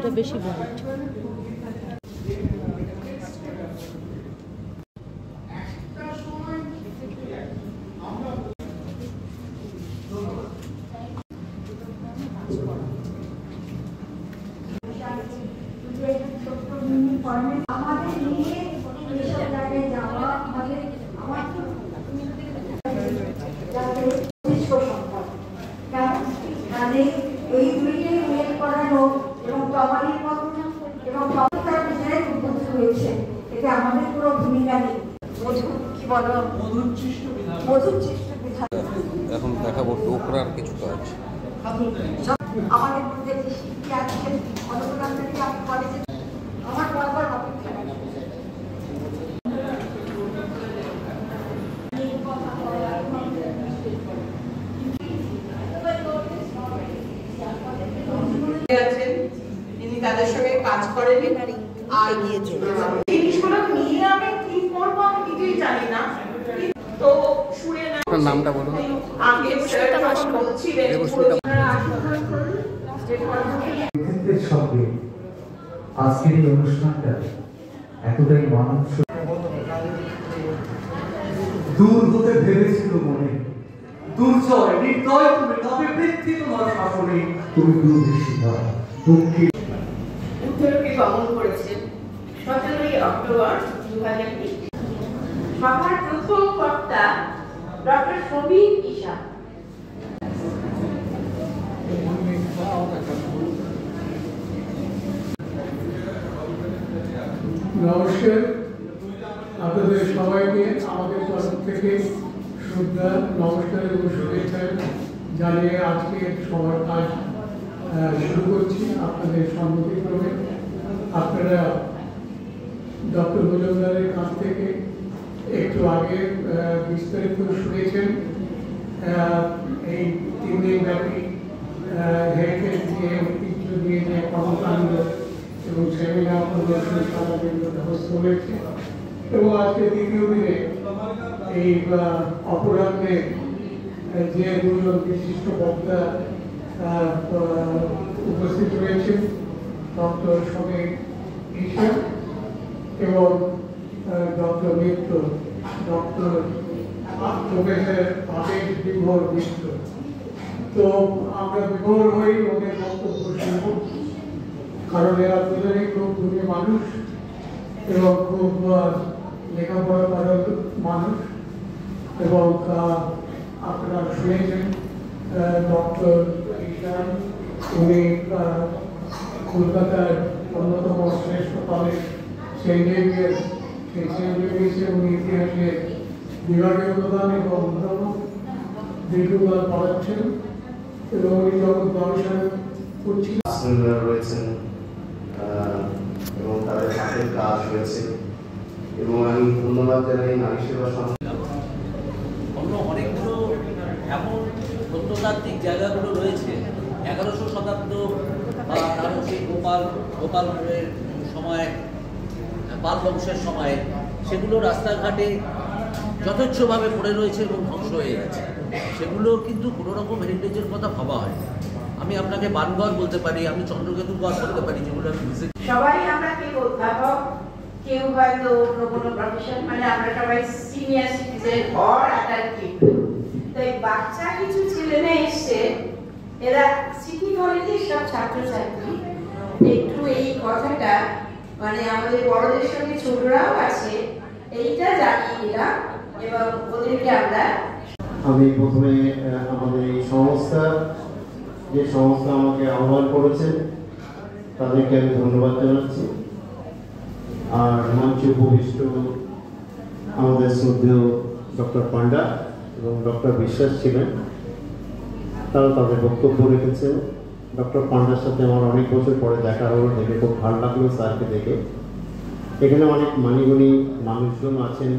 কিছুটা বেশি ব্রাইট। এখন দেখাবো ডোকরার কিছু কাজ। তিনি তাদের সঙ্গে কাজ করেন আর জিনিসগুলো নিয়ে আমি কি করবো আমি কিছুই জানি না। তো শুনে না, আপনার নামটা বলুন। আগে বলছিলেন আজকের এই অনুষ্ঠানটা এতটাই মানব দূর হতে ভেবেছিল মনে, দুর্জয় নির্দয় তুমি তবে বৃদ্ধি তোমার শাসনে, তুমি দুর্বিষিতা দুঃখী। উত্তরকে গমন করেছেন 17ই অক্টোবর 2020। সভার প্রথম বক্তা ডক্টর সমীর ঈশা। নমস্কার, আপনাদের সবাইকে আমাদের তরফ থেকে শ্রদ্ধা, নমস্কার এবং শুভেচ্ছা জানিয়ে আজকে সবার কাজ শুরু করছি। আপনাদের সম্মতিক্রমে আপনারা ডক্টর মজুমদারের কাছ থেকে একটু আগে বিস্তারিত শুনেছেন। এই 3 দিন ব্যাপী হেরিটেজ নিয়ে, ঐতিহ্য নিয়ে যে কর্মকাণ্ড এবং সেমিনার প্রদর্শন সারা দিন ব্যবস্থা হয়েছে এবং আজকে দ্বিতীয় দিনে এই অপরাহ্নে যে দুজন বিশিষ্ট বক্তা উপস্থিত রয়েছেন, ডক্টর সমীর ঈশা এবং ডক্টর মিত্র, ডক্টর প্রফেসর আবেশ বিভোর মিত্র। তো আমরা বিভোর হই ওদের বক্তব্য শুনব, কারণ এরা দুজনেই খুব গুণী মানুষ এবং খুব লেখাপড়া করার মানুষ। এবং আপনারা শুনেছেন ডক্টর ঈশা, উনি কলকাতার অন্যতম শ্রেষ্ঠ কলেজ সেন্ট জেভিয়ার্স, সেই সেন্ট জেভিয়ার্সে উনি ইতিহাসের বিভাগীয় প্রধান এবং অন্যান্য দীর্ঘকাল পড়াচ্ছেন এবং উনি যখন গবেষণা করছিলেন রয়েছেন এবং তাদের হাতের কাজ হয়েছে এবং আমি ধন্যবাদ জানাই নারী সেবা সংস্থা। অন্য অনেকগুলো এমন প্রত্নতাত্ত্বিক জায়গাগুলো রয়েছে 1100 শতাব্দ বা তারও সেই গোপালের সময়, পাল বংশের সময়, সেগুলো রাস্তাঘাটে যথেচ্ছভাবে পড়ে রয়েছে এবং ধ্বংস হয়ে গেছে। সেগুলো কিন্তু কোনো রকম হেরিটেজের কথা ভাবা হয়। আমি আপনাকে বানগড় বলতে পারি, আমি চন্দ্রকেতুগড় বলতে পারি, যেগুলো আমি ভিজিট। সবাই আমরা কেউ অধ্যাপক, কেউ হয়তো অন্য কোনো প্রফেশন, মানে আমরা সবাই সিনিয়র সিটিজেন অর অ্যাডাল্ট। তো এই বাচ্চা কিছু ছেলেমেয়ে এসছে, এরা সিটি কলেজের সব ছাত্রছাত্রী। একটু এই কথাটা মানে আমাদের বড়দের সঙ্গে ছোটরাও আছে, এইটা জানিয়ে দিলাম এবং ওদেরকে আমরা। আমি প্রথমে আমাদের এই সংস্থা, যে সংস্থা আমাকে আহ্বান করেছেন, তাদেরকে আমি ধন্যবাদ জানাচ্ছি। আর মঞ্চে উপবিষ্ট আমাদের শ্রদ্ধেয় ডক্টর পান্ডা এবং ডক্টর বিশ্বাস ছিলেন, তারা তাদের বক্তব্য রেখেছেন। ডক্টর পান্ডার সাথে আমার অনেক বছর পরে দেখা হলো, দেখে খুব ভালো লাগলো স্যারকে দেখে। এখানে অনেক মানিগুণী মানুষজন আছেন,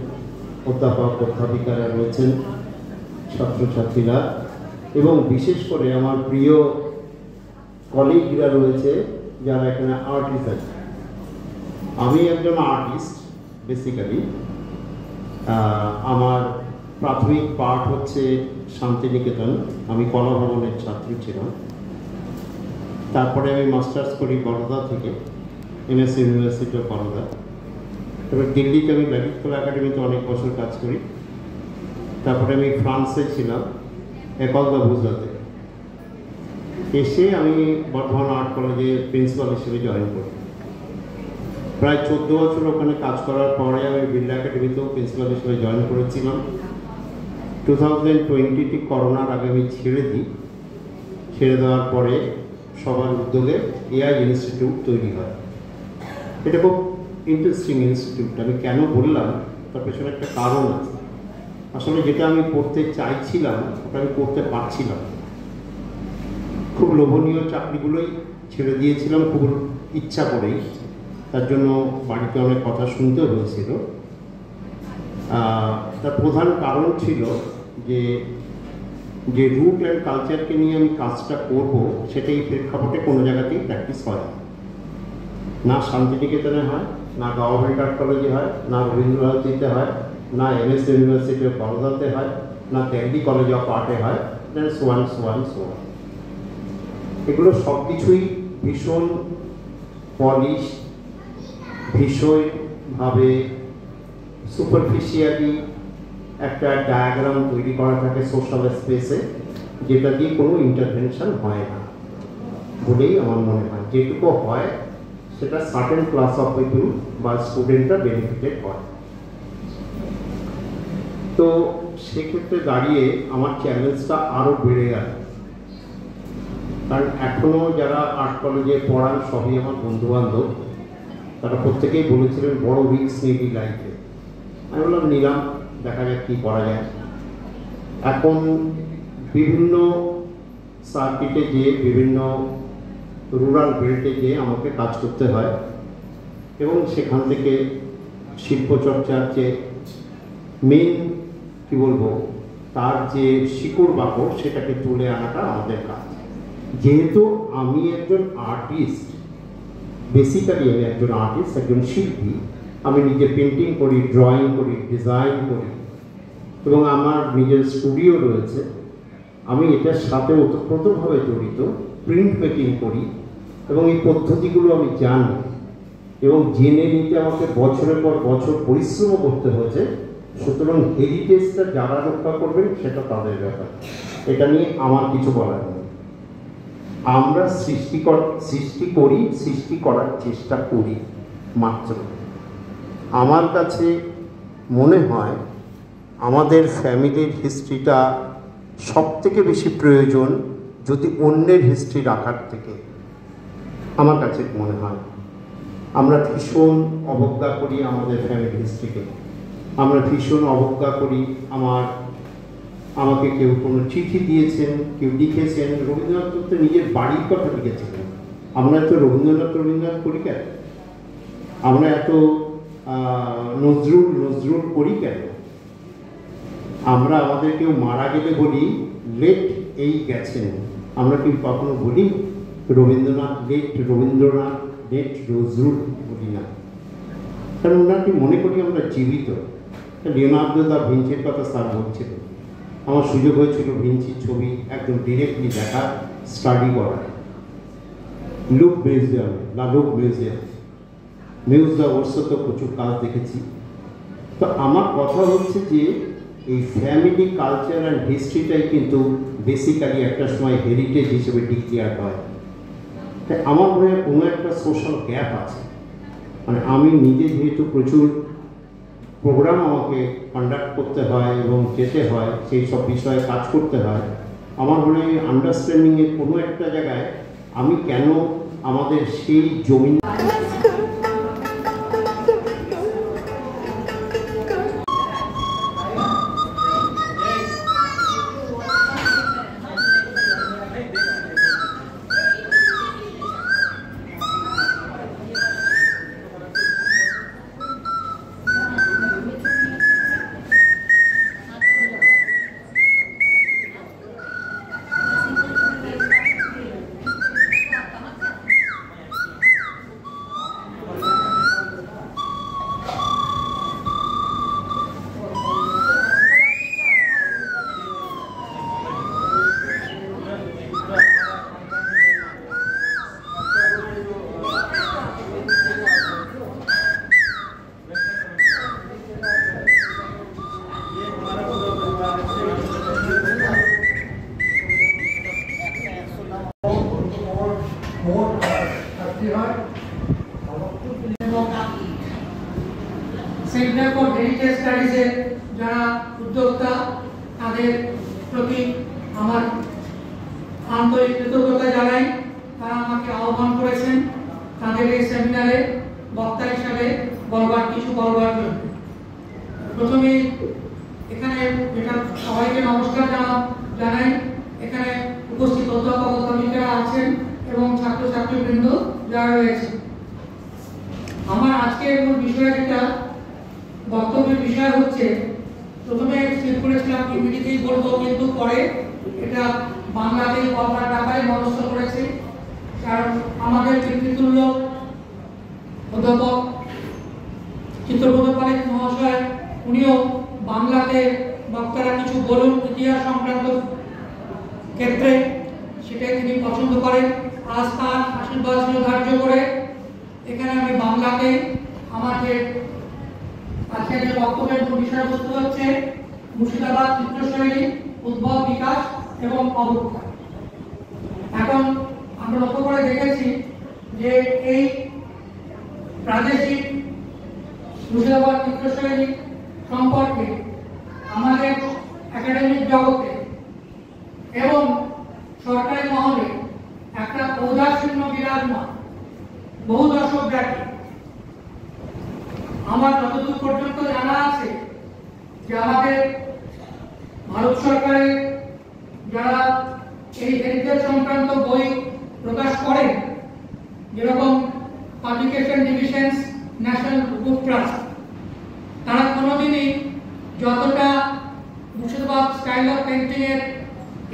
অধ্যাপক অধ্যাপিকারা রয়েছেন, ছাত্রছাত্রীরা এবং বিশেষ করে আমার প্রিয় কলিগরা রয়েছে যারা এখানে আর্টিস্ট আছে। আমি একজন আর্টিস্ট বেসিক্যালি। আমার প্রাথমিক পাঠ হচ্ছে শান্তিনিকেতন, আমি কলা ভবনের ছাত্র ছিলাম। তারপরে আমি মাস্টার্স করি বরোদা থেকে, এমএস ইউনিভার্সিটি অফ বরোদা। এবার দিল্লিতে আমি ললিত কলা একাডেমিতে অনেক বছর কাজ করি। তারপরে আমি ফ্রান্সে ছিলাম, একল দা বুজাতে। এসে আমি বর্ধমান আর্ট কলেজে প্রিন্সিপাল হিসেবে জয়েন করি। প্রায় 14 বছর ওখানে কাজ করার পরে আমি বিড়লা একাডেমিতেও প্রিন্সিপাল হিসেবে জয়েন করেছিলাম। 2020 ঠিক করোনার আগে আমি ছেড়ে দিই। ছেড়ে দেওয়ার পরে সবার উদ্যোগে এআই ইনস্টিটিউট তৈরি হয়। এটা খুব ইন্টারেস্টিং ইনস্টিটিউট। আমি কেন বললাম তার পেছনে একটা কারণ আছে। আসলে যেটা আমি করতে চাইছিলাম ওটা আমি করতে পারছিলাম। খুব লোভনীয় চাকরিগুলোই ছেড়ে দিয়েছিলাম খুব ইচ্ছা করেই। তার জন্য বাড়িতে অনেক কথা শুনতে হয়েছিল। তার প্রধান কারণ ছিল যে রুট অ্যান্ড কালচারকে নিয়ে আমি কাজটা করব সেটা এই প্রেক্ষাপটে কোনো জায়গাতেই প্র্যাকটিস হয় না। শান্তিনিকেতনে হয়, না গভর্নমেন্ট আর্ট কলেজে হয়, না রবীন্দ্রভারতীতে হয়, না এমএস ইউনিভার্সিটি অফ বরোদাতে হয়, না দিল্লি কলেজ অফ আর্টে হয়, সোয়ান। এগুলো সব কিছুই ভীষণ পলিশ, ভীষণভাবে সুপারফিশিয়ালি একটা ডায়াগ্রাম তৈরি করা থাকে সোশ্যাল স্পেসে, যেটা দিয়ে কোনো ইন্টারভেনশন হয় না বলেই আমার মনে হয়। যেটুকু হয় সেটা সার্টেন ক্লাস অফ পিপল বা স্টুডেন্টরা বেনিফিটেড হয়। তো সেক্ষেত্রে দাঁড়িয়ে আমার চ্যালেঞ্জটা আরও বেড়ে গেল। কারণ এখনও যারা আর্ট কলেজে পড়ান সবই আমার বন্ধুবান্ধব, তারা প্রত্যেকেই বলেছিলেন বড় রিস্ক নিবি লাইফে। আমি বললাম নিলাম, দেখা যাক কী করা যায়। এখন বিভিন্ন সার্কিটে গিয়ে, বিভিন্ন রুরাল বেল্টে গিয়ে আমাকে কাজ করতে হয় এবং সেখান থেকে শিল্পচর্চার যে মেন কী বলবো তার যে শিকড় বাকড় সেটাকে তুলে আনাটা আমাদের কাজ। যেহেতু আমি একজন আর্টিস্ট, বেসিক্যালি আমি একজন আর্টিস্ট, একজন শিল্পী। আমি নিজে পেন্টিং করি, ড্রয়িং করি, ডিজাইন করি এবং আমার নিজের স্টুডিও রয়েছে। আমি এটার সাথে ওতপ্রোতভাবে জড়িত, প্রিন্ট মেকিং করি এবং এই পদ্ধতিগুলো আমি জানি এবং জেনে নিতে আমাকে বছরের পর বছর পরিশ্রম করতে হয়েছে। সুতরাং হেরিটেজটা যারা রক্ষা করবেন সেটা তাদের ব্যাপার, এটা নিয়ে আমার কিছু বলার নেই। আমরা সৃষ্টি করি, সৃষ্টি করার চেষ্টা করি মাত্র। আমার কাছে মনে হয় আমাদের ফ্যামিলির হিস্ট্রিটা সবথেকে বেশি প্রয়োজন যদি অন্যের হিস্ট্রি রাখার থেকে, আমার কাছে মনে হয়। আমরা ভীষণ অবজ্ঞা করি আমাদের ফ্যামিলি হিস্ট্রিকে। আমরা ভীষণ অবজ্ঞা করি। আমাকে কেউ কোনো চিঠি দিয়েছেন, কেউ লিখেছেন। রবীন্দ্রনাথ তো নিজের বাড়ির কথা লিখেছিলেন। আমরা এত রবীন্দ্রনাথ করি কেন? আমরা এত নজরুল করি কেন? আমরা আমাদের কেউ মারা গেলে বলি লেট এই গেছেন। আমরা কি কখনো বলি রবীন্দ্রনাথ লেট নজরুল বলি না? কারণ ওনাকে মনে করি আমরা জীবিত। লিওনার্দো দা ভিঞ্চির কথা স্যার বলছিল। আমার সুযোগ হয়েছিল ভিঞ্চির ছবি একদম ডিরেক্টলি দেখা, স্টাডি করা। লুক মিউজিয়াম ওর সাথে প্রচুর কাজ দেখেছি। তো আমার কথা হচ্ছে যে এই ফ্যামিলি কালচার অ্যান্ড হিস্ট্রিটাই কিন্তু বেসিক্যালি একটা সময় হেরিটেজ হিসেবে ডিক্লেয়ার হয়। তাই আমার মনে হয় কোনো একটা সোশ্যাল গ্যাপ আছে। মানে আমি নিজে যেহেতু প্রচুর প্রোগ্রাম আমাকে কন্ডাক্ট করতে হয় এবং যেতে হয়, সেই সব বিষয়ে কাজ করতে হয়, আমার মনে হয় আন্ডারস্ট্যান্ডিংয়ের কোনো একটা জায়গায় আমি কেন আমাদের সেই জমি সেন্টার ফর হেরিটেজ স্টাডিজের যারা উদ্যোক্তা তাদের প্রতি আমার আন্তরিক কৃতজ্ঞতা জানাই। তারা আমাকে আহ্বান করেছেন তাদের এই সেমিনারে বক্তা হিসাবে কিছু বলবার জন্য। প্রথমে এখানে যেটা সবাইকে নমস্কার জানাই। এখানে উপস্থিত অধ্যাপক অধ্যাপিকারা আছেন এবং ছাত্রছাত্রীবৃন্দ যারা রয়েছে। আমার আজকের মূল বিষয় যেটা বক্তব্যের বিষয় হচ্ছে, প্রথমে স্থির করেছিলাম ইংরেজিতেই বলবো, কিন্তু পরে এটা বাংলাতেই বলার ব্যাপারে মনস্থ করেছি। কারণ আমাদের পিতৃতুল্য অধ্যাপক চিত্রবোধ পালিত মহাশয় উনিও বাংলাতে বক্তারা কিছু বলুন ইতিহাস সংক্রান্ত ক্ষেত্রে, সেটাই তিনি পছন্দ করেন। আজ তার আশীর্বাদ ধার্য করে এখানে আমি বাংলাতে আমার যে আজকে যে বক্তব্যের বিষয়বস্তু হচ্ছে মুর্শিদাবাদ চিত্রশৈলী উদ্ভব, বিকাশ এবং অবক্ষয়। এখন আমরা লক্ষ্য করে দেখেছি যে এই প্রাদেশিক মুর্শিদাবাদ চিত্রশৈলী সম্পর্কে আমাদের একাডেমিক জগতে এবং সরকারি মহলে একটা ঔদাসীন্য বিরাজমান বহু দশক ব্যাপী। আমার যতদূর পর্যন্ত জানা আছে যে আমাদের ভারত সরকারের যারা এই হেরিটেজ সংক্রান্ত বই প্রকাশ করেন, যেরকম পাবলিকেশন ডিভিশনস, ন্যাশনাল বুক ট্রাস্ট, তারা কোনোদিনই যতটা মুর্শিদাবাদ স্টাইল অফ পেইন্টিং এর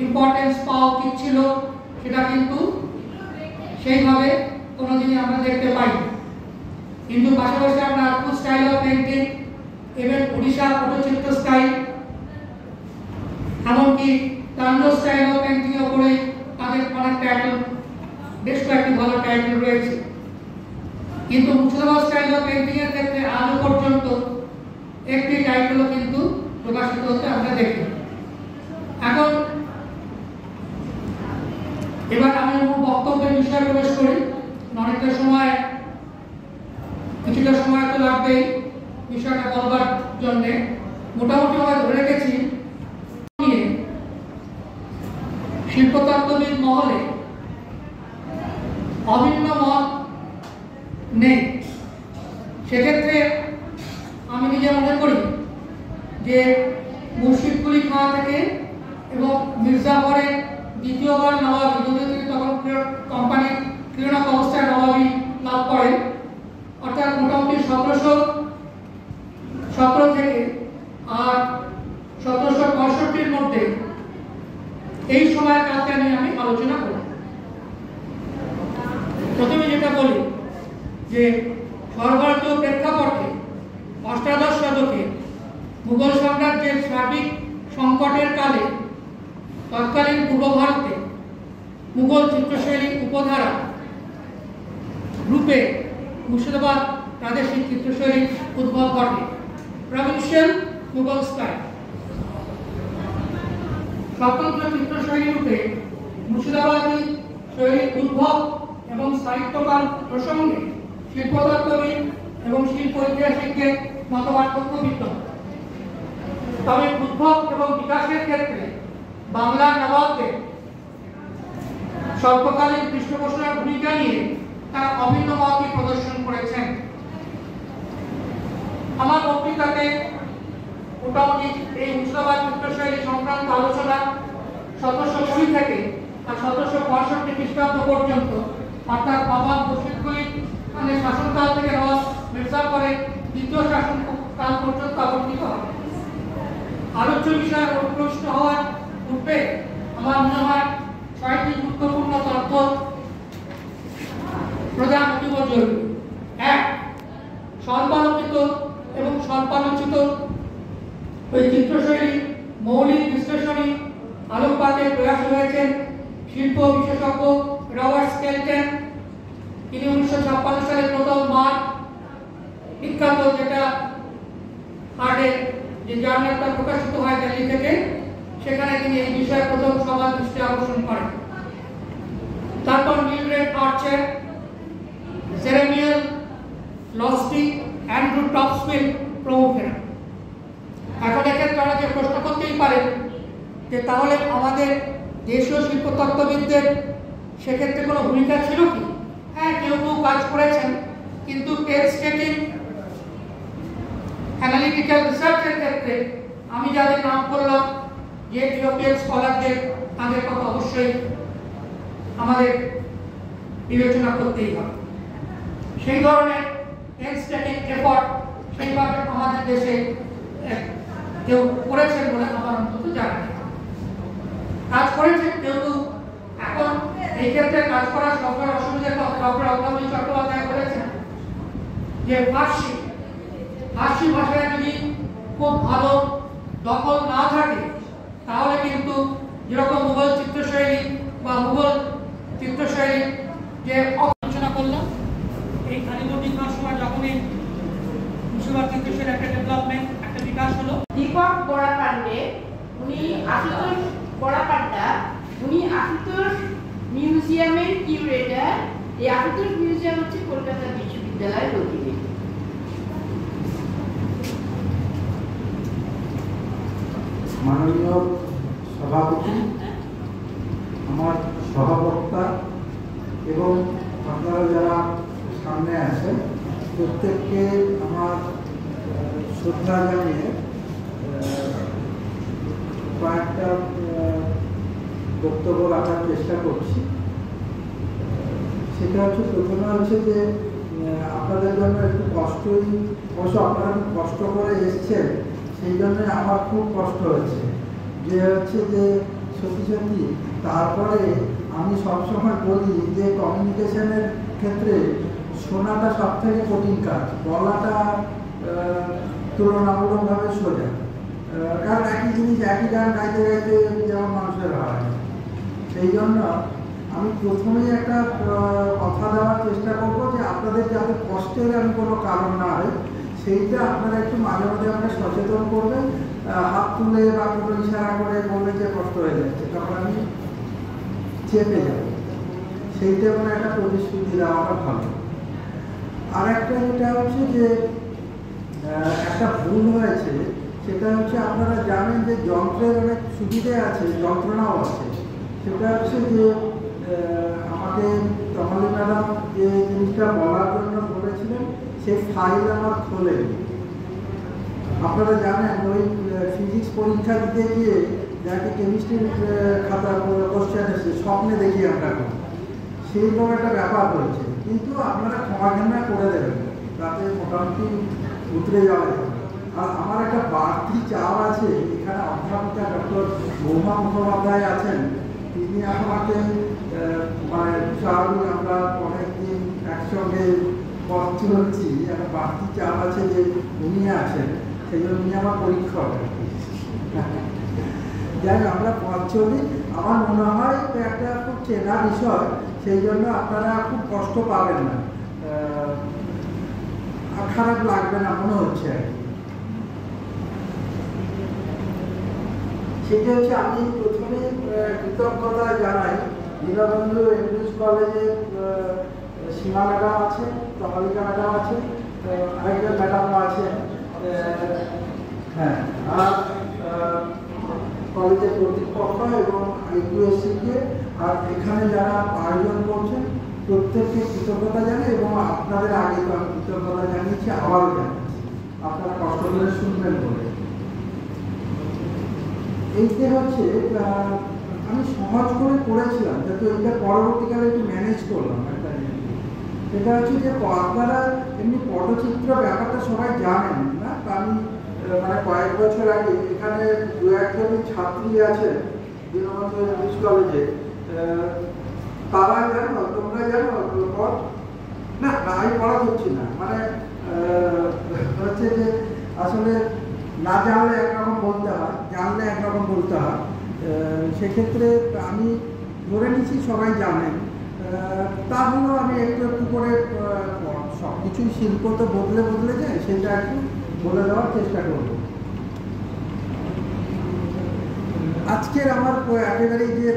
ইম্পর্টেন্স পাওয়া উচিত ছিল সেটা কিন্তু সেইভাবে কোনোদিনই আমরা দেখতে পাই। কিন্তু পাশাপাশি আমরা রাজপুত স্টাইল অফ পেইন্টিং, এবং উড়িষ্যা পটচিত্র স্টাইল, এমনকি তান্ডব স্টাইল অফ পেইন্টিং এর উপরে তাদের অনেক টাইটেল, বেশ কয়েকটি ভালো টাইটেল রয়েছে। কিন্তু মুর্শিদাবাদ স্টাইল অফ পেইন্টিং এর ক্ষেত্রে আজও পর্যন্ত একটি টাইটেলও কিন্তু প্রকাশিত হতে আমরা দেখি। এখন এবার আমি বক্তব্যের বিষয়ে প্রবেশ করি। অনেকটা সময়, কিছুটা সময় তো লাগবেই বিষয়টা বলবার জন্য। মোটামুটি আমরা ধরে রেখেছি শিল্পতত্ত্ববিদ মহলে অভিন্ন মত নেই। সেক্ষেত্রে আমি নিজে মনে করি যে মুর্শিদকুলি খাঁ থেকে এবং মির্জাপুরের দ্বিতীয়বার নবাবী, যদিও তিনি তখন কোম্পানির ক্রীড়ক অবস্থায় নবাবী লাভ করেন, অর্থাৎ মোটামুটি 1717 থেকে আর 1765 মধ্যে এই সময়ের কাজটা নিয়ে আমি আলোচনা করব। প্রথমে যেটা বলি যে সর্বভারতীয় প্রেক্ষাপটে অষ্টাদশ শতকে মুঘল সাম্রাজ্যের সার্বিক সংকটের কালে তৎকালীন পূর্ব ভারতে মুঘল চিত্রশৈলী উপধারা রূপে মুর্শিদাবাদ প্রাদেশিক চিত্রশৈলীর উদ্ভব ঘটে। প্রভিন্সিয়াল মুঘল স্টাইল স্বতন্ত্র চিত্রশৈলী রূপে মুর্শিদাবাদী শৈলীর উদ্ভব এবং সাহিত্যকাল প্রসঙ্গে শিল্পতত্ত্ববিদ এবং শিল্প ঐতিহাসিকদের মতপার্থক্য বিদ্যমান। তবে উদ্ভব এবং বিকাশের ক্ষেত্রে বাংলার নবাবদের স্বল্পকালীন পৃষ্ঠপোষণের ভূমিকা নিয়ে তারা অভিন্ন মতই প্রদর্শন করেছেন। আমার বক্তৃতাতে মোটামুটি এই মুর্শিদাবাদ চিত্রশৈলী সংক্রান্ত আলোচনা 1720 থেকে আর 1765 খ্রিস্টাব্দ পর্যন্ত, অর্থাৎ নবাব মুর্শিদকুলি খানের শাসনকাল থেকে নবাব মির্জাপুরের দ্বিতীয় শাসনকাল পর্যন্ত আবর্তিত হবে। আলোচ্য বিষয় প্রশ্ন হওয়ার পূর্বে আমার মনে হয় 6টি গুরুত্বপূর্ণ তথ্য প্রদান অতীব জরুরি। 1. স্বল্পালোচিত এবং স্বল্পালোচিত ওই চিত্রশৈলী মৌলিক বিশ্লেষণী আলোকপাতে প্রয়াস হয়েছেন শিল্প বিশেষজ্ঞ রবার্ট স্কেলটন। তিনি 1956 সালে প্রথম মার্ক বিখ্যাত যেটা আর্টের যে জার্নালটা প্রকাশিত হয় দিল্লি থেকে, সেখানে তিনি এই বিষয়ে প্রথম সবার দৃষ্টি আকর্ষণ করেন। তারপর মিলগ্রেড আর্চার, সেরেমিয়াল লস্টি, অ্যান্ড্রু টপসফিল্ড প্রমুখেরা। এখন এক্ষেত্রে অনেকে প্রশ্ন করতেই পারেন যে তাহলে আমাদের দেশীয় শিল্পতত্ত্ববিদদের সেক্ষেত্রে কোনো ভূমিকা ছিল কি? হ্যাঁ, কেউ কেউ কাজ করেছেন, কিন্তু পেইনস্টেকিং অ্যানালিটিক্যাল রিসার্চের ক্ষেত্রে আমি যাদের নাম করলাম, যে ইউরোপিয়ান স্কলারদের, তাদের কথা অবশ্যই আমাদের বিবেচনা করতেই হবে। সেই ধরনের পেইনস্টেকিং এফর্ট সেইভাবে আমাদের দেশে কেউ করেছেন বলে আমার অন্তত জানা নেই। কাজ করেছেন যেহেতু এখন এই ক্ষেত্রে কাজ করার সবচেয়ে অসুবিধা ডক্টর অগ্রণী চট্টোপাধ্যায় বলেছেন যে ফার্সি ভাষায় যদি খুব ভালো দখল না থাকে তাহলে কিন্তু যেরকম মুঘল চিত্রশৈলী বা মুঘল চিত্রশৈলী যে আলোচনা করলাম, এই কালীবর্তী খাওয়ার সময় যখনই মুর্শিদাবাদ চিত্রশৈলীর একটা ডেভেলপমেন্ট, একটা বিকাশ হলো। দীপক বড়াপান্ডে, উনি আশুতোষ বড়াপাড্ডা, উনি আশুতোষ মিউজিয়ামের কিউরেটর। এই আশুতোষ মিউজিয়াম হচ্ছে কলকাতা বিশ্ববিদ্যালয়ের অধীনে। মাননীয় সভাপতি, আমার সহবক্তা এবং আপনারা যারা সামনে আছেন প্রত্যেককে আমার শ্রদ্ধা জানিয়ে কয়েকটা বক্তব্য রাখার চেষ্টা করছি। সেটা হচ্ছে, প্রথমে হচ্ছে যে আপনাদের জন্য একটু কষ্টই, অবশ্য আপনারা খুব কষ্ট করে এসছেন, সেই জন্য আমার খুব কষ্ট হচ্ছে যে সত্যি সত্যি। তারপরে আমি সবসময় বলি যে কমিউনিকেশনের ক্ষেত্রে শোনাটা সব থেকে কঠিন কাজ, বলাটা তুলনামূলকভাবে সোজা। কারণ একই জিনিস একই গান গাইতে গাইতে যেমন মানুষের হয়। সেই জন্য আমি প্রথমেই একটা কথা দেওয়ার চেষ্টা করবো যে আপনাদের যাতে কষ্টের আমি কোনো কারণ না হয়, সেইটা আপনারা একটু মাঝে মাঝে আমাকে সচেতন করবেন। হাত তুলে বা কোনো ইশারা করে বললে যে কষ্ট হয়ে যাচ্ছে, তখন আমি চেপে যাব। সেইটা কোনো একটা প্রতিশ্রুতি দেওয়াটা ভালো। আর একটা যেটা হচ্ছে যে একটা ভুল হয়েছে, সেটা হচ্ছে আপনারা জানেন যে যন্ত্রের অনেক সুবিধে আছে, যন্ত্রণাও আছে। সেটা হচ্ছে যে আমাকে তমালি ম্যাডাম যে জিনিসটা বলার জন্য বলেছিলেন, সেই ফাইল আমার খোলেনি। আপনারা জানেন ওই ফিজিক্স পরীক্ষা দিতে গিয়ে যাকে কেমিস্ট্রির খাতা কোশ্চেন এসেছে, স্বপ্নে দেখি আমরা সেইরকম একটা ব্যাপার হয়েছে। কিন্তু আপনারা ক্ষমাঘেন্না করে দেবেন, তাতে মোটামুটি উতরে যাওয়া যাবে। আর আমার একটা বাড়তি চাপ আছে, এখানে অধ্যাপিকা ডক্টর মহুমা মুখোপাধ্যায় আছেন, তিনি আমাকে মানে স্বাভাবিক আমরা অনেকদিন একসঙ্গে পথ চলছি, একটা বাড়তি চাপ আছে যে উনি আছেন, সেই জন্য উনি আমার পরীক্ষা হবে। যাই আমরা পথ চলি, আমার মনে হয় একটা খুব চেনা বিষয়, সেই জন্য আপনারা খুব কষ্ট পাবেন না, খারাপ লাগবে না মনে হচ্ছে। সেটা হচ্ছে, আমি প্রথমে কৃতজ্ঞতা জানাই দীনবন্ধু এমএস কলেজের সীমা ম্যাডাম আছে, তমালিকা ম্যাডাম আছে, আরেকজন ম্যাডামও আছেন, হ্যাঁ, আর কলেজের কর্তৃপক্ষ এবং IQSC-কে, আর এখানে যারা আয়োজন করছেন প্রত্যেককে কৃতজ্ঞতা জানাই। এবং আপনাদের আগে তো আমি কৃতজ্ঞতা জানিয়েছি, আবারও জানাচ্ছি, আপনারা কষ্ট করে শুনবেন বলে। এইটা হচ্ছে আমি সহজ করে করেছিলাম, যাতে এটা পরবর্তীকালে একটু ম্যানেজ করলাম একটা জিনিস। সেটা হচ্ছে যে আপনারা এমনি পটচিত্র ব্যাপারটা সবাই জানেন না, আমি মানে কয়েক বছর আগে এখানে দু একজন ছাত্রী আছেন দীনবন্ধু এমএস কলেজে, তারা জানো, তোমরা জানো না, আমি পড়া করছি না, মানে হচ্ছে যে আসলে না জানলে একরকম বলতে হয়, জানলে একরকম বলতে হয়। সেক্ষেত্রে আমি ধরে নিচ্ছি সবাই জানেন, তাহলেও আমি একটু একটু করে সব কিছুই শিল্প তো বদলে যায়, সেটা একটু বলে দেওয়ার চেষ্টা করব। আজকের আমার একেবারেই যে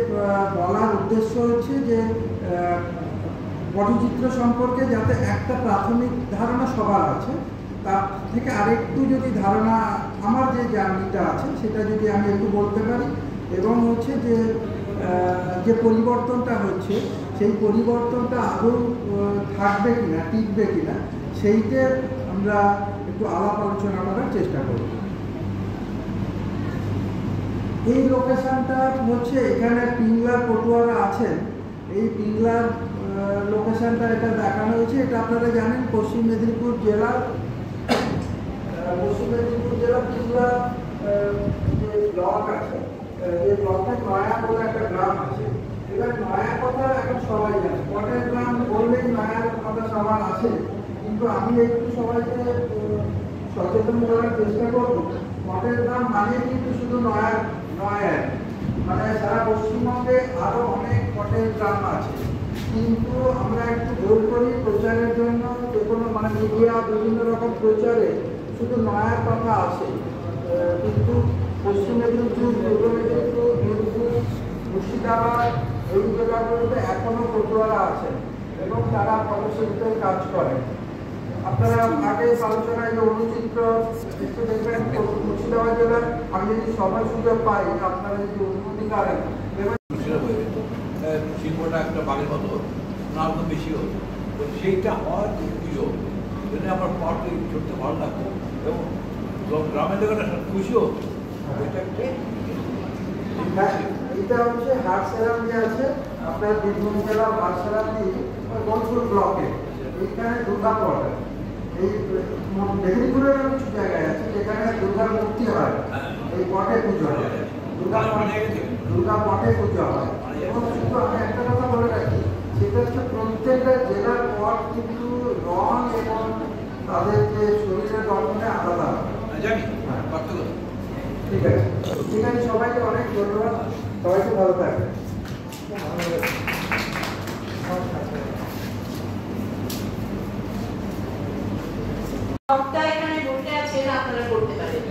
বলার উদ্দেশ্য হচ্ছে যে পটচিত্র সম্পর্কে যাতে একটা প্রাথমিক ধারণা সবার আছে, থেকে আরেকটু যদি ধারণা, আমার যে জার্নিটা আছে সেটা যদি আমি একটু বলতে পারি, এবং হচ্ছে যে পরিবর্তনটা হচ্ছে সেই পরিবর্তনটা আদৌ থাকবে কিনা, টিকবে কিনা, সেইটা আমরা একটু আলাপ আলোচনা করার চেষ্টা করব। এই লোকেশনটা হচ্ছে, এখানে পিংলার পটুয়ারা আছেন, এই পিংলার লোকেশনটা এটা দেখানো হয়েছে। এটা আপনারা জানেন পশ্চিম মেদিনীপুর জেলার পিংলা যে ব্লক আছে, এই ব্লকে নয়া বলে একটা গ্রাম আছে। এবার নয়া কথা এখন সবাই জানে, পটের গ্রাম বললেই নয়ার কথা সবার আছে, কিন্তু আমি একটু সবাইকে সচেতন করার চেষ্টা করব। পটের গ্রাম মানে কিন্তু শুধু নয়া, মানে সারা পশ্চিমবঙ্গে আরো অনেক পটের গ্রাম আছে, কিন্তু আমরা একটু ভুল করি প্রচারের জন্য, যে কোনো মানে মিডিয়া বিভিন্ন রকম প্রচারে শুধু নয়ার কথা আসে, কিন্তু পশ্চিম মেদিনীপুর, পূর্ব মেদিনীপুর, বীরভূম, মুর্শিদাবাদ এই জায়গাগুলোতে এখনো পটুয়ারা আছেন এবং তারা পটশিল্পের কাজ করেন। আপনারা আগে আলোচনায় যে অনুচিত্র একটু দেখবেন মুর্শিদাবাদ জেলার, আমি যদি সময় সুযোগ পাই আপনারা যদি অনুমতি করেন, শিল্পটা একটা বাড়ির মতো নাম তো বেশি হতো, তো সেইটা হওয়ার খুশিও জন্য আমার পটকে করতে ভালো লাগতো এবং গ্রামের লোকেরা খুশিও হতো। এটা হচ্ছে হাটসারাম যে আছে আপনার বীরভূম জেলার হাটসারাম বোলপুর ব্লকে, এইখানে দুর্গা পট, এই মেদিনীপুরের কিছু জায়গায় আছে যেখানে দুর্গার মূর্তি হয়, এই পটে পুজো হয়, দুর্গা পটে পুজো হয়। এবং শুধু আমি একটা কথা বলে রাখি, সেটা হচ্ছে প্রত্যেকটা জেলার পট কিন্তু রং এবং তাদের যে শরীরের গঠনে আলাদা। ঠিক আছে, ঠিক আছে, সবাইকে অনেক ধন্যবাদ, সবাইকে ভালো থাকবেন। এখানে বসে আছেন, আপনারা করতে পারেন।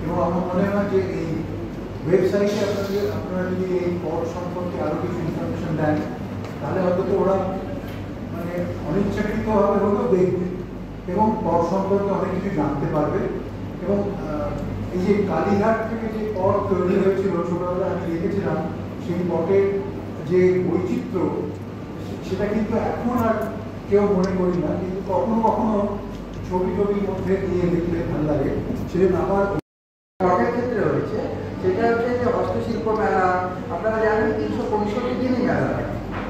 এবং আমার মনে হয় যে এই ওয়েবসাইটে আপনারা যদি এই পদ সম্পর্কে আরো কিছু ইনফরমেশন দেন, তাহলে হয়তো ওরা মানে অনিচ্ছাকৃতভাবে হলেও দেখবে এবং পদ সম্পর্কে অনেক কিছু জানতে পারবে। এবং এই যে কালীঘাট থেকে যে পদ তৈরি হয়েছিল ছোটবেলায় আমি দেখেছিলাম, সেই পটের যে বৈচিত্র্য সেটা কিন্তু এখন আর কেউ মনে করি না, কিন্তু কখনো কখনো ছবির মধ্যে নিয়ে দেখলে ভালো লাগে। সেজন্য আমার পটের ক্ষেত্রে হয়েছে সেটা হচ্ছে যে হস্তশিল্প মেলা, আপনারা জানেন 365 দিনই মেলা হয়,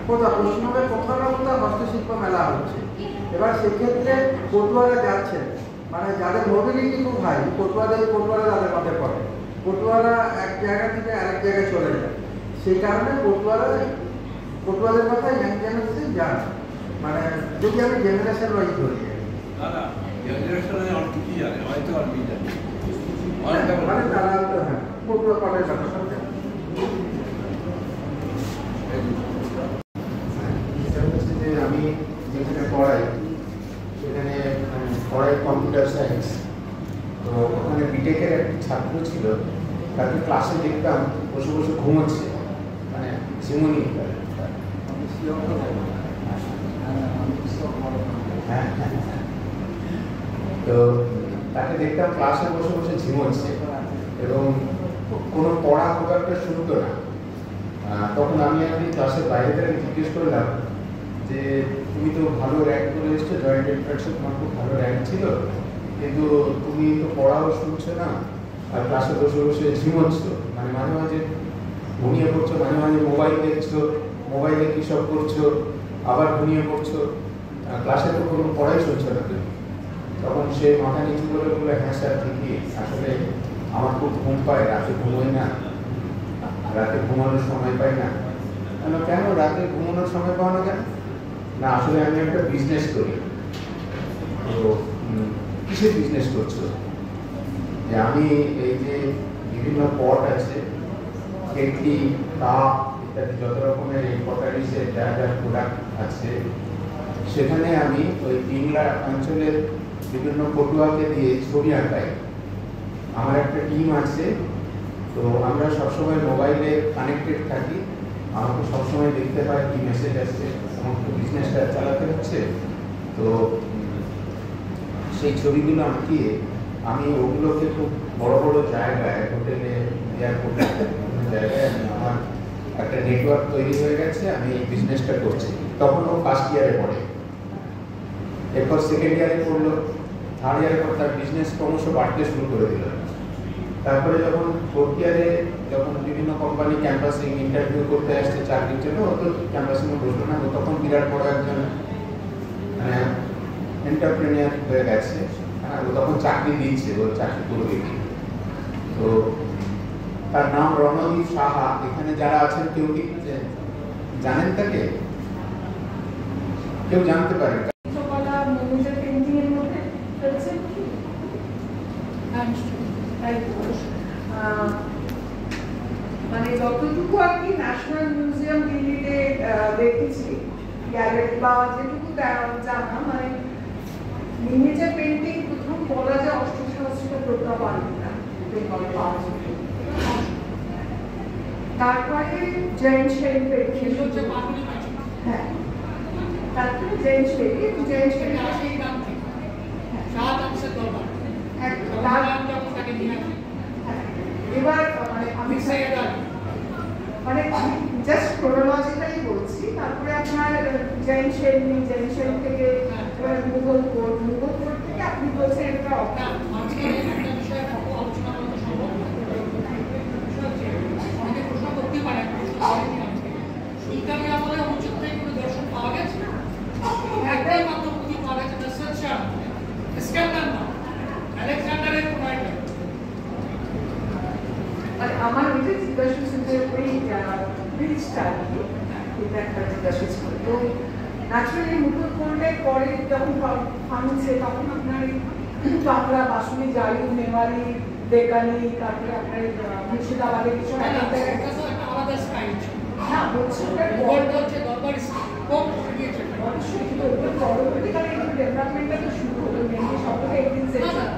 কোথাও পশ্চিমবঙ্গের কোথাও না কোথাও হস্তশিল্প মেলা হচ্ছে। এবার সেক্ষেত্রে পটুয়ারা যাচ্ছেন, মানে যাদের মোবিলিটি খুব হাই, পটুয়ারা তাদের মধ্যে পড়ে, পটুয়ারা এক জায়গা থেকে আরেক জায়গায় চলে যায়, সেই কারণে পটুয়াদের কথা ইয়াং জেনারেশন জানে, মানে যদি আমি জেনারেশন ওয়াইজ ধরি, মানে তারা হ্যাঁ পটুয়া পাটের কথা শুনতে। আমি যেখানে পড়াই সেখানে পড়াই কম্পিউটার সায়েন্স, তো ওখানে বিটেকের একটি ছাত্র ছিল, তাকে ক্লাসে দেখতাম বসে বসে ঘুমোচ্ছে, মানে ঝিমুনি। তো তাকে দেখতাম ক্লাসে বসে বসে ঝিমোচ্ছে এবং কোনো পড়া খুব একটা শুনতো না। তখন আমি একদিন ক্লাসের বাইরে থেকে জিজ্ঞেস করলাম যে তুমি তো ভালো র্যাঙ্ক করে এসছো, জয়েন্ট এন্ট্রান্সে তোমার খুব ভালো র্যাঙ্ক ছিল, কিন্তু তুমি তো পড়াও শুনছো না আর ক্লাসে বসে বসে ঝিমোচ্ছ, মানে মাঝে মাঝে ঘুমিয়ে পড়ছো, মাঝে মাঝে মোবাইল দেখছো, মোবাইলে কী সব করছো, আবার ঘুমিয়ে পড়ছো, ক্লাসে তো কোনো পড়াই শুনছো না তুমি। তখন সে মাথা নিচু করে বলে, হ্যাঁ স্যার ঠিকই, আসলে আমার খুব ঘুম পায়, রাতে ঘুমোই না, রাতে ঘুমানোর সময় পাই না। কেন রাতে ঘুমানোর সময় পাও না কেন? না আসলে আমি একটা বিজনেস করি। তো কিসের বিজনেস করছো? যে আমি এই যে বিভিন্ন পট আছে, কেটলি, কাপ ইত্যাদি যত রকমের এই পটারিসের যা যা প্রোডাক্ট আছে, সেখানে আমি ওই পিংলা অঞ্চলের বিভিন্ন পটুয়াকে দিয়ে ছবি আঁকাই। আমার একটা টিম আছে, তো আমরা সবসময় মোবাইলে কানেক্টেড থাকি, আমাকে সবসময় দেখতে পাই কি মেসেজ আসছে, সমস্ত বিজনেসটা চালাতে হচ্ছে। তো সেই ছবিগুলো আঁকিয়ে আমি ওগুলোকে খুব বড় বড় জায়গায়, হোটেলে, এয়ারপোর্টে, বিভিন্ন জায়গায় আমি আমার একটা নেটওয়ার্ক তৈরি হয়ে গেছে, আমি এই বিজনেসটা করছি। তখন ও ফার্স্ট ইয়ারে পড়ে, এরপর সেকেন্ড ইয়ারে পড়লো, থার্ড ইয়ারে পর তার বিজনেস ক্রমশ বাড়তে শুরু করে দিল। তারপরে যখন ফোর্থ ইয়ারে যখন বিভিন্ন কোম্পানি ক্যাম্পাসিং ইন্টারভিউ করতে আসছে চাকরির জন্য, ও তো ক্যাম্পাসিংয়ে বসলো না, ও তখন বিরাট বড় একজন এন্টারপ্রেনিয়ার হয়ে গেছে। ও তখন চাকরি দিচ্ছে, ওর চাকরি করবে। তো তার নাম রণদীপ সাহা। এখানে যারা আছেন কেউ কি জানেন তাকে? কেউ জানতে পারে? মানে যতটুকু আর কি ন্যাশনাল মিউজিয়াম দিল্লিতে দেখেছি, গ্যালারি বা যেটুকু জানা, মানে মিনিয়েচার পেন্টিং প্রথম বলা যায় অষ্টসহস্রিকা প্রজ্ঞাপন বেঙ্গলে পাওয়া যেত। তারপরে জৈন শৈলী পেন্টিং, হ্যাঁ, তারপরে জৈন শৈলী, জৈন শৈলী এবার মানে আমি জাস্ট ক্রোনোলজিক্যালি বলছি। তারপরে আপনার জৈন শৈলী, জৈন শৈলী থেকে এবার মুঘল কোর্ট, মুঘল কোর্ট থেকে আপনি বলছেন এটা আমার ওইটা জিজ্ঞাসা ছিল যে ওই ব্রিজটা আর কি, এটা একটা জিজ্ঞাসা ছিল। তো ন্যাচুরালি মুঘল কোর্টের পরে যখন ফানুছে তখন আপনার বাংলা, বাসুনি, জায়ু, মেমারি, দেকানি, তারপরে আপনার মুর্শিদাবাদে কিছু না বলছি পরবর্তীকালে ডেভেলপমেন্টটা তো শুরু হলো মেনলি সবথেকে 18th সেঞ্চুরি।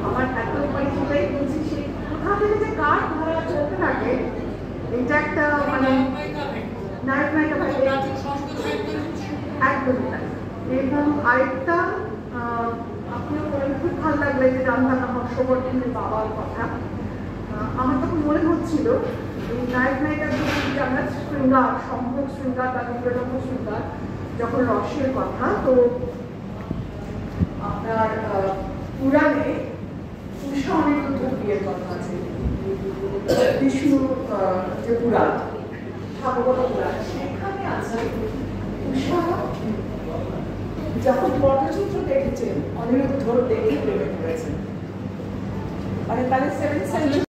আমার এত পরিচিতাই বলছি সেই কোথা থেকে যে কাঠ ধরা চলতে থাকে, এটা একটা মানে নায়ক নায়িকা একদমই তাই। এবং আরেকটা আপনিও বলেন, খুব ভালো লাগলো যে জানতাম না হর্ষবর্ধনের বাবার কথা। আমার তখন মনে হচ্ছিল এই নায়ক নায়িকার যে আমরা শৃঙ্গার, সম্ভব শৃঙ্গার বা বিপ্লব শৃঙ্গার, যখন রসের কথা, তো আপনার পুরাণে উষা অনিরুদ্ধ বিয়ের কথা আছে, বিষ্ণু যে পুরাণ, ভাগবত পুরাণ, সেখানে আছে উষা যখন পটচিত্র দেখেছেন অনিরুদ্ধ দেখে প্রেমে পড়েছেন। মানে তাহলে 7th সেঞ্চুরি